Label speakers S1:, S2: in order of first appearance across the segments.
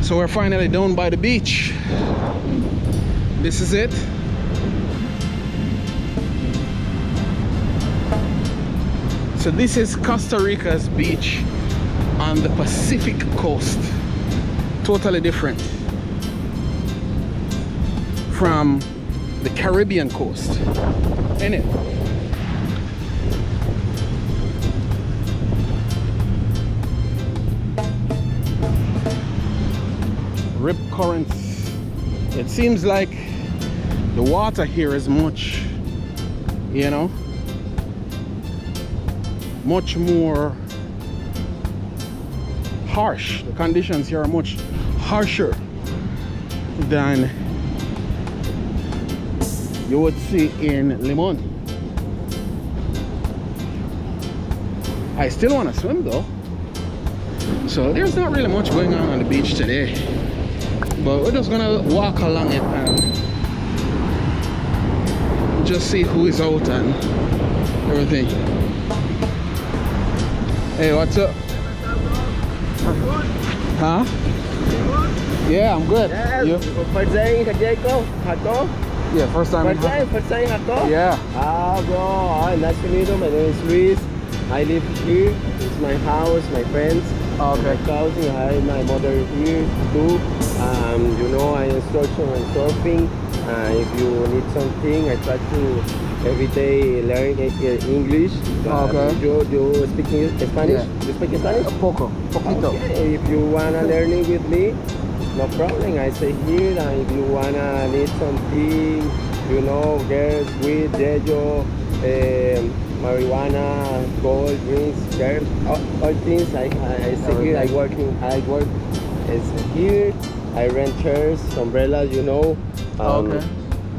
S1: So we're finally down by the beach. This is it. So this is Costa Rica's beach on the Pacific coast. Totally different from the Caribbean coast, isn't it? Rip currents. It seems like the water here is much, you know, much more harsh. The conditions here are much harsher than you would see in Limon. I still want to swim though, so there's not really much going on the beach today, but we're just gonna walk along it and just see who is out and everything. Hey, what's up? Huh? Yeah, I'm good.
S2: Yeah,
S1: You?
S2: first day in Jaco, Jaco.
S1: Yeah, first time.
S2: First time in Jaco.
S1: Yeah.
S2: Ah, bro, nice to meet you. My name is Luis. I live here. It's my house, my friends.
S1: Okay.
S2: My cousin. I my mother here too. You know, I instruction on surfing. If you need something, I try to every day learn English.
S1: Okay.
S2: You speak Spanish?
S1: Yeah.
S2: You speak Spanish?
S1: Poquito.
S2: Okay. If you wanna learning with me, no problem. I say here, and if you wanna need something, you know, girls, weed, Jaco, marijuana, gold, drinks, girls, all things. I say here. I work is here. I rent chairs, umbrellas, you know.
S1: Okay.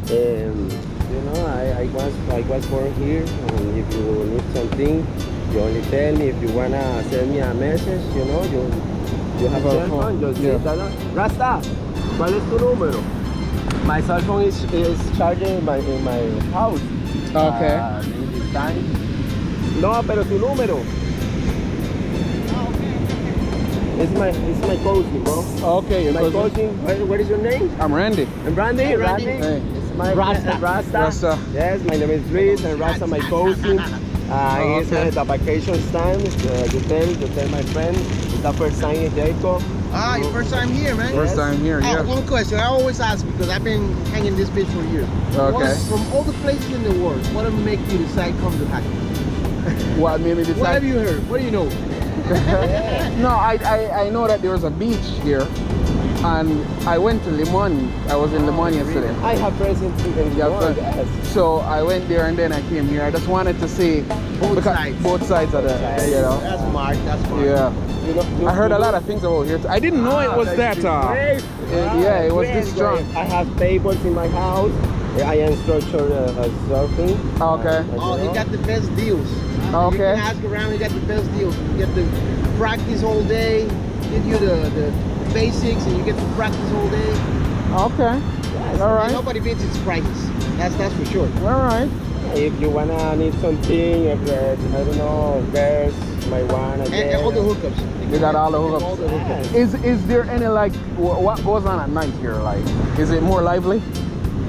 S2: You know, I was born here. And if you need something, you only tell me. If you wanna send me a message, you know, you have a cell phone. Just Rasta, ¿cuál es tu número? My cell phone is charged in my house.
S1: Okay.
S2: In this time. No, pero tu número. It's my cousin, bro.
S1: Okay, your
S2: My
S1: cousin.
S2: cousin. What is your name?
S1: I'm Randy.
S2: I'm Randy.
S3: Hey, Randy.
S1: Hey.
S2: It's my
S3: Rasta.
S1: Rasta.
S2: Yes, my name is Luis, and Rasta, my cousin. It's
S1: okay.
S2: the vacation time. You tell my friend. It's the first time in Jaco.
S3: Ah, your first time here, man?
S1: First time here, yeah.
S3: One question. I always ask because I've been hanging this bitch for years.
S1: Okay.
S3: From all the places in the world, what would make you decide come to Jaco?
S1: What made me decide?
S3: What have you heard? What do you know?
S1: No, I know that there was a beach here, and I went to Limon. I was in Limon yesterday.
S2: I have friends in
S1: Yeah,
S2: Jaco.
S1: but-
S2: Yes.
S1: So I went there and then I came here. I just wanted to see
S3: Both
S1: because
S3: sides.
S1: both sides of the, you know.
S3: That's smart. That's smart.
S1: Yeah.
S2: You know,
S1: I heard a lot of things about here. I didn't know it was that.
S2: Great.
S1: Yeah, it was this strong.
S2: I have tables in my house. I instructor surfing.
S1: Okay.
S3: Oh, he got the best deals.
S1: Okay.
S3: You can ask around, he got the best deals. You get to practice all day, give you the basics, and you get to practice all day.
S1: Okay.
S3: Yes,
S1: All right.
S3: Nobody beats its prices. That's for sure.
S1: All right.
S2: If you wanna need something, I don't know, girls, marijuana,
S3: And all the hookups.
S1: You got all the hookups.
S3: All the hookups.
S1: Is there any like what goes on at night here? Like, is it more lively?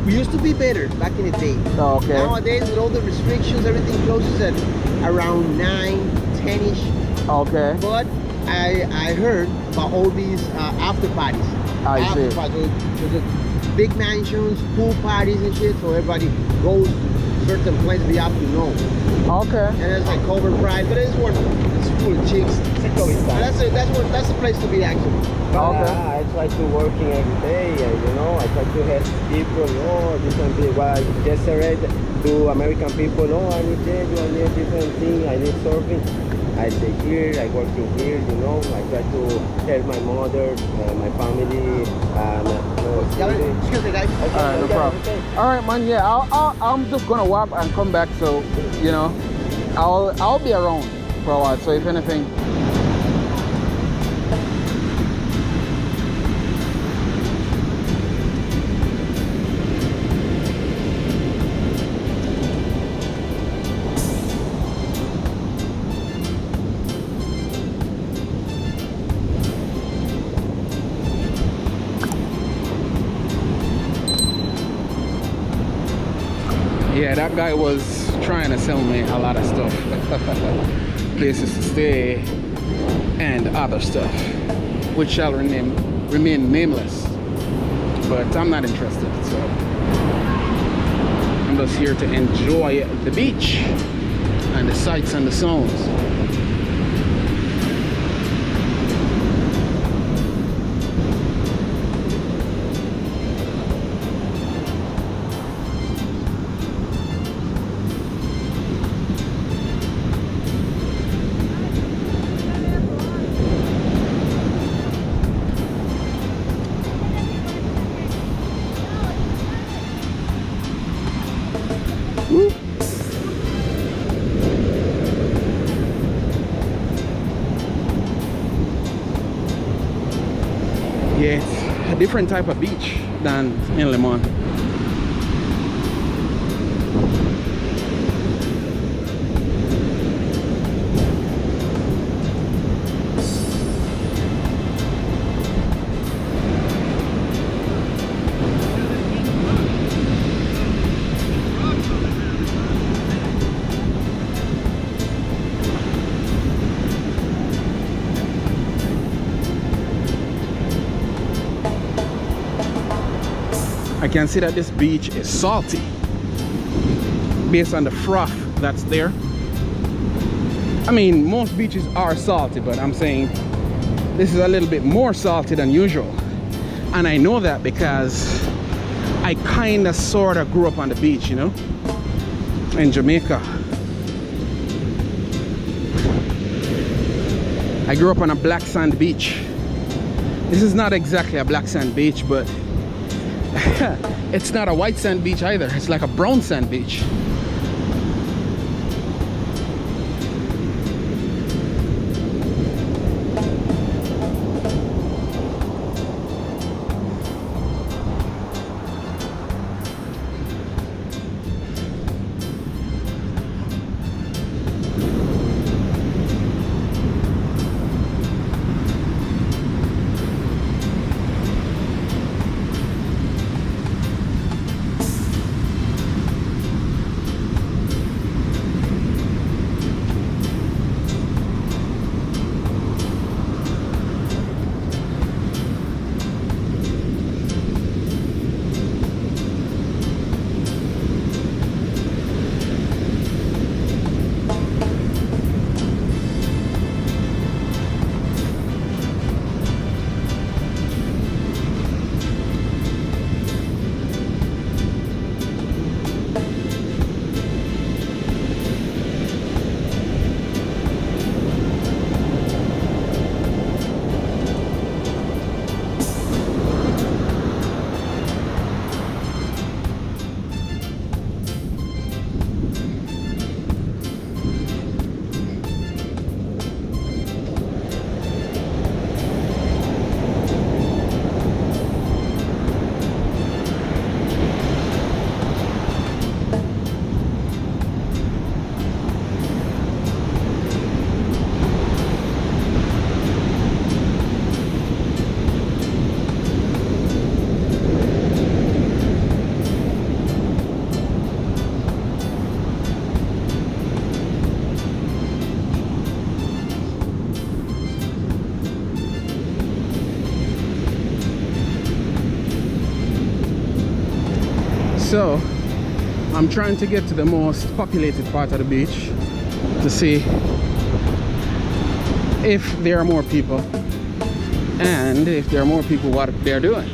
S3: We used to be better back in the day.
S1: Oh, okay.
S3: Nowadays, with all the restrictions, everything closes at around 9, 10-ish.
S1: Okay.
S3: But I heard about all these after parties.
S1: I
S3: After
S1: see.
S3: parties. So the big mansions, pool parties and shit. So everybody goes to certain places they have to know.
S1: Okay.
S3: And it's like cover price, but it's worth it. It's full of chicks. And that's the place to be actually.
S1: Okay.
S2: I try to working every day, you know, I try to help people, different people. Well, yesterday to American people, I need this, I need different thing, I need surfing. I stay here, I work in here, you know, I try to help my mother, my family,
S3: Excuse me, guys.
S1: All right, no problem. All right, man. Yeah, I'm just gonna walk and come back. So, you know, I'll be around for a while. So if anything. Yeah, that guy was trying to sell me a lot of stuff. Places to stay and other stuff, which shall remain nameless. But I'm not interested, so I'm just here to enjoy the beach and the sights and the sounds. Woo. Yeah, it's a different type of beach than in Le Mans. I can see that this beach is salty based on the froth that's there. I mean, most beaches are salty, but I'm saying this is a little bit more salty than usual. And I know that because I kind of sort of grew up on the beach, you know, in Jamaica. I grew up on a black sand beach. This is not exactly a black sand beach, but it's not a white sand beach either. It's like a brown sand beach. So I'm trying to get to the most populated part of the beach to see if there are more people, and if there are more people, what they're doing.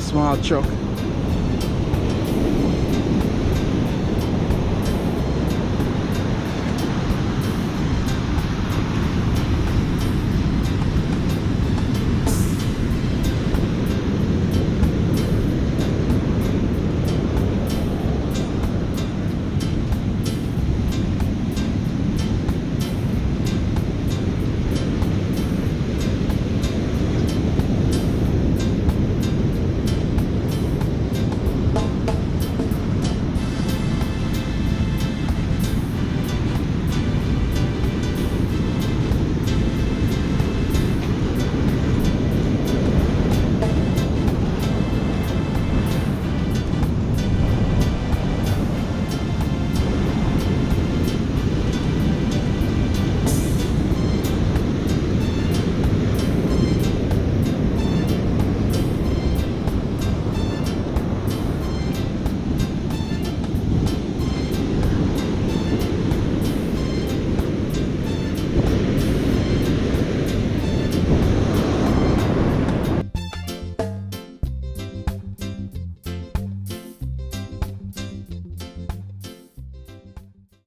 S1: small truck.